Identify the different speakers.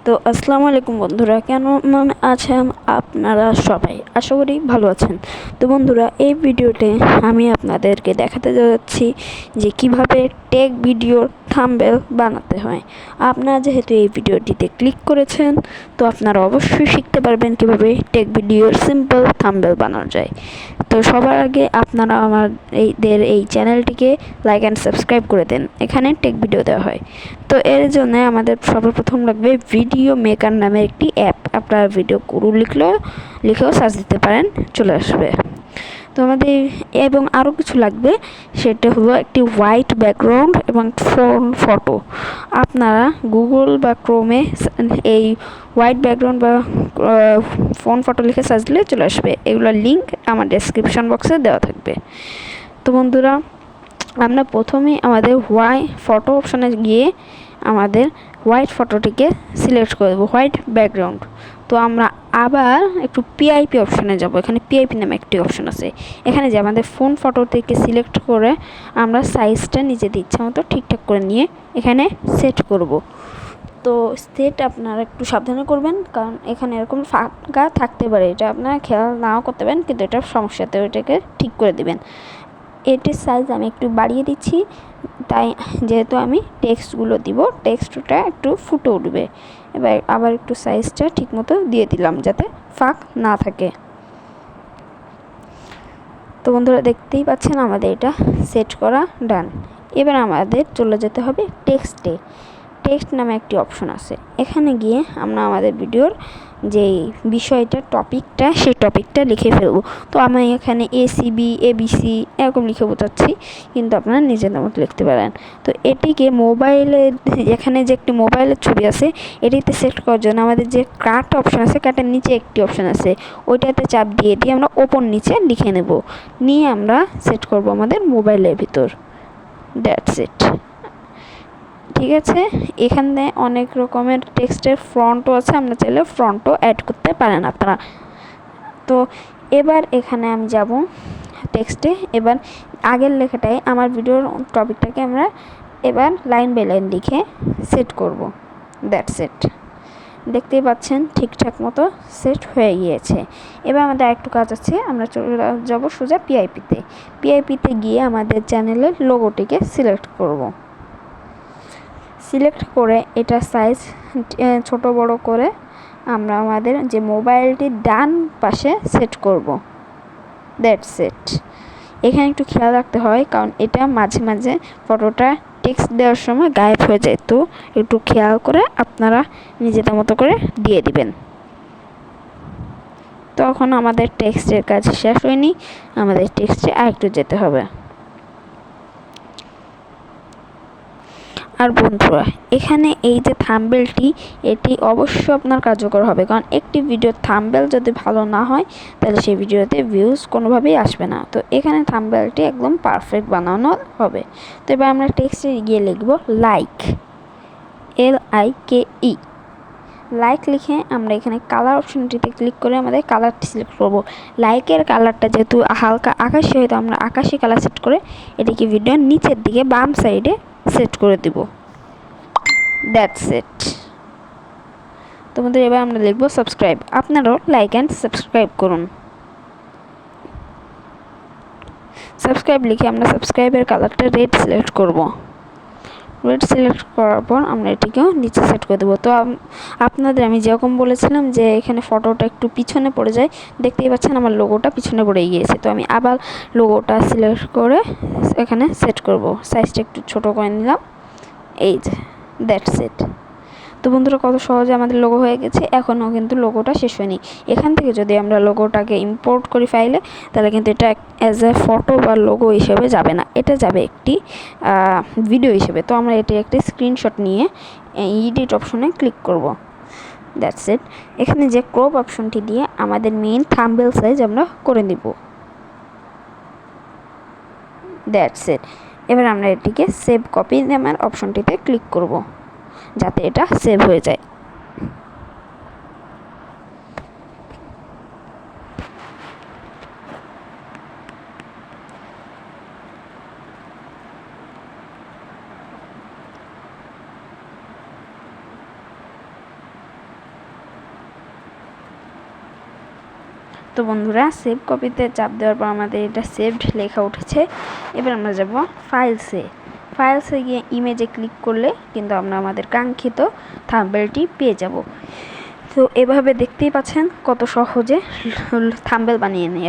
Speaker 1: তো আসসালামু আলাইকুম বন্ধুরা, কেমন আছেন আপনারা? সবাই আশা করি ভালো আছেন। তো বন্ধুরা, এই ভিডিওতে আমি আপনাদেরকে দেখাতে যাচ্ছি যে কিভাবে টেক ভিডিওর থাম্বনেল বানাতে হয়। আপনারা যেহেতু এই ভিডিওটিতে ক্লিক করেছেন, তো আপনারা অবশ্যই শিখতে পারবেন কিভাবে টেক ভিডিওর সিম্পল থাম্বনেল বানানো যায়। তো সবার আগে আপনারা আমাদের এই চ্যানেলটিকে লাইক অ্যান্ড সাবস্ক্রাইব করে দেন। এখানে টেক ভিডিও দেওয়া হয়। তো এর জন্য আমাদের সর্বপ্রথম লাগবে ভিডিও মেকার নামের একটি অ্যাপ। আপনারা ভিডিও গুরু লিখেও সার্চ দিতে পারেন, চলে আসবে। তো আমাদের এবং আরও কিছু লাগবে, সেটা হলো একটি হোয়াইট ব্যাকগ্রাউন্ড এবং ফটো। আপনারা গুগল বা ক্রোমে এই হোয়াইট ব্যাকগ্রাউন্ড বা ফোন ফটো লিখে সার্চ দিলে চলে আসবে। এগুলোর লিঙ্ক আমার ডেসক্রিপশন বক্সে দেওয়া থাকবে। তো বন্ধুরা, আমরা প্রথমেই আমাদের ফটো অপশানে গিয়ে আমাদের হোয়াইট ফটোটিকে সিলেক্ট করে দেবো, হোয়াইট ব্যাকগ্রাউন্ড। তো আমরা আবার একটু পিআইপি অপশানে যাব। এখানে পিআইপি নামে একটি অপশান আছে। এখানে যে আমাদের ফোন ফটো থেকে সিলেক্ট করে আমরা সাইজটা নিজেদের ইচ্ছা মতো ঠিকঠাক করে নিয়ে এখানে সেট করব। তো সেট আপনারা একটু সাবধানে করবেন, কারণ এখানে এরকম ফাঁকা থাকতে পারে। এটা আপনারা খেয়াল নাও করতে পারেন, কিন্তু এটার সমস্যাতে ওইটাকে ঠিক করে দিবেন। এটির সাইজ আমি একটু বাড়িয়ে দিচ্ছি, তাই যেহেতু আমি টেক্সটগুলো দিব, টেক্সটটা একটু ফুটে উঠবে। এবার আবার একটু সাইজটা ঠিকমতো দিয়ে দিলাম যাতে ফাঁক না থাকে। তো বন্ধুরা, দেখতেই পাচ্ছেন আমাদের এটা সেট করা ডান। এবার আমাদের চলে যেতে হবে টেক্সটে। টেক্সট নামে একটি অপশন আছে। এখানে গিয়ে আমরা আমাদের ভিডিওর যে বিষয়টা, টপিকটা, সেই টপিকটা লিখে ফেলবো। তো আমি এখানে ACB ABC এরকম লিখে বোঝাচ্ছি, কিন্তু আপনারা নিজেদের মতো লিখতে পারেন। তো এটিকে মোবাইলে, এখানে যে একটি মোবাইলের ছবি আছে, এটিতে সেট করার জন্য আমাদের যে কাট অপশন আছে, কাটের নিচে একটি অপশন আছে, ওইটাতে চাপ দিয়ে আমরা ওপর নিচে লিখে নেব, নিয়ে আমরা সেট করব আমাদের মোবাইলের ভিতর। That's it. ঠিক আছে, এখানে অনেক রকমের টেক্সটের ফন্টও আছে, আমরা চাইলে ফন্টও অ্যাড করতে পারেন আপনারা। তো এবার এখানে আমি যাব টেক্সটে। এবার আগের লেখাটাই আমার ভিডিওর টপিকটাকে আমরা এবার লাইন বাই লাইন লিখে সেট করব। That's it. দেখতেই পাচ্ছেন ঠিকঠাক মতো সেট হয়ে গিয়েছে। এবার আমাদের আরেকটু কাজ আছে, আমরা চলে যাব সোজা পিআইপিতে গিয়ে আমাদের চ্যানেলের লোগোটিকে সিলেক্ট করব। সিলেক্ট করে এটা সাইজ ছোট বড় করে আমরা আমাদের যে মোবাইলটির ডান পাশে সেট করব। That's it. এখানে একটু খেয়াল রাখতে হয়, কারণ এটা মাঝে মাঝে ফটোটা টেক্সট দেওয়ার সময় গায়েব হয়ে যায়। তো একটু খেয়াল করে আপনারা নিজেদের মতো করে দিয়ে দিবেন। তখন আমাদের টেক্সটের কাজ শেষ হয়নি, আমাদের টেক্সটে আরেকটু যেতে হবে। আর বন্ধুরা, এখানে এই যে থাম্বনেলটি, এটি অবশ্যই আপনার কার্যকর হবে, কারণ একটি ভিডিওর থাম্বনেল যদি ভালো না হয়, তাহলে সেই ভিডিওতে ভিউজ কোনোভাবেই আসবে না। তো এখানে থাম্বনেলটি একদম পারফেক্ট বানানো হবে। তো এবার আমরা টেক্সটে গিয়ে লিখব লাইক, LIKE, লাইক লিখে আমরা এখানে কালার অপশনটিতে ক্লিক করে আমাদের কালারটি সিলেক্ট করব। লাইকের কালারটা যেহেতু হালকা আকাশি, হয়তো আমরা আকাশি কালার সেট করে এটিকে ভিডিওর নিচের দিকে বাম সাইডে সেট করে দেব। That's it. তো বন্ধুরা, এবার আমরা লিখব সাবস্ক্রাইব। আপনারাও লাইক অ্যান্ড সাবস্ক্রাইব করুন। সাবস্ক্রাইব লিখে আমরা সাবস্ক্রাইবের কালারটা রেড সিলেক্ট করব। রেড সিলেক্ট করার পর আমরা এটিকেও নিচে সেট করে দেবো। তো আপনাদের আমি যেরকম বলেছিলাম যে এখানে ফটোটা একটু পিছনে পড়ে যায়, দেখতেই পাচ্ছেন আমার লোগোটা পিছনে পড়ে গিয়েছে। তো আমি আবার লোগোটা সিলেক্ট করে এখানে সেট করব। সাইজটা একটু ছোট করে নিলাম। এই যে, দ্যাটস ইট। তো বন্ধুরা, কত সহজে আমাদের লোগো হয়ে গেছে। এখনও কিন্তু লোগোটা শেষ হয়নি। এখান থেকে যদি আমরা লোগোটাকে ইম্পোর্ট করি ফাইলে, তাহলে কিন্তু এটা অ্যাজ এ ফটো বা লোগো হিসেবে যাবে না, এটা যাবে একটি ভিডিও হিসেবে। তো আমরা এটি একটি স্ক্রিনশট নিয়ে এডিট অপশনে ক্লিক করব। That's it. এখানে যে ক্রপ অপশনটি দিয়ে আমাদের মেইন থাম্বনেল সাইজ আমরা করে দিব। That's it. এবার আমরা এটিকে সেভ কপি নামের অপশনটিতে ক্লিক করব, যাতে এটা সেভ হয়ে যায়। তো বন্ধুরা সেভ কপিতে চাপ দেওয়ার পর আমাদের এটা সেভড লেখা উঠেছে। এবার আমরা যাব ফাইলসে গিয়ে ইমেজে ক্লিক করলে কিন্তু আমরা আমাদের কাঙ্ক্ষিত থাম্বনেলটি পেয়ে যাব। তো এভাবে দেখতেই পাচ্ছেন কত সহজে থাম্বনেল বানিয়ে নেওয়া।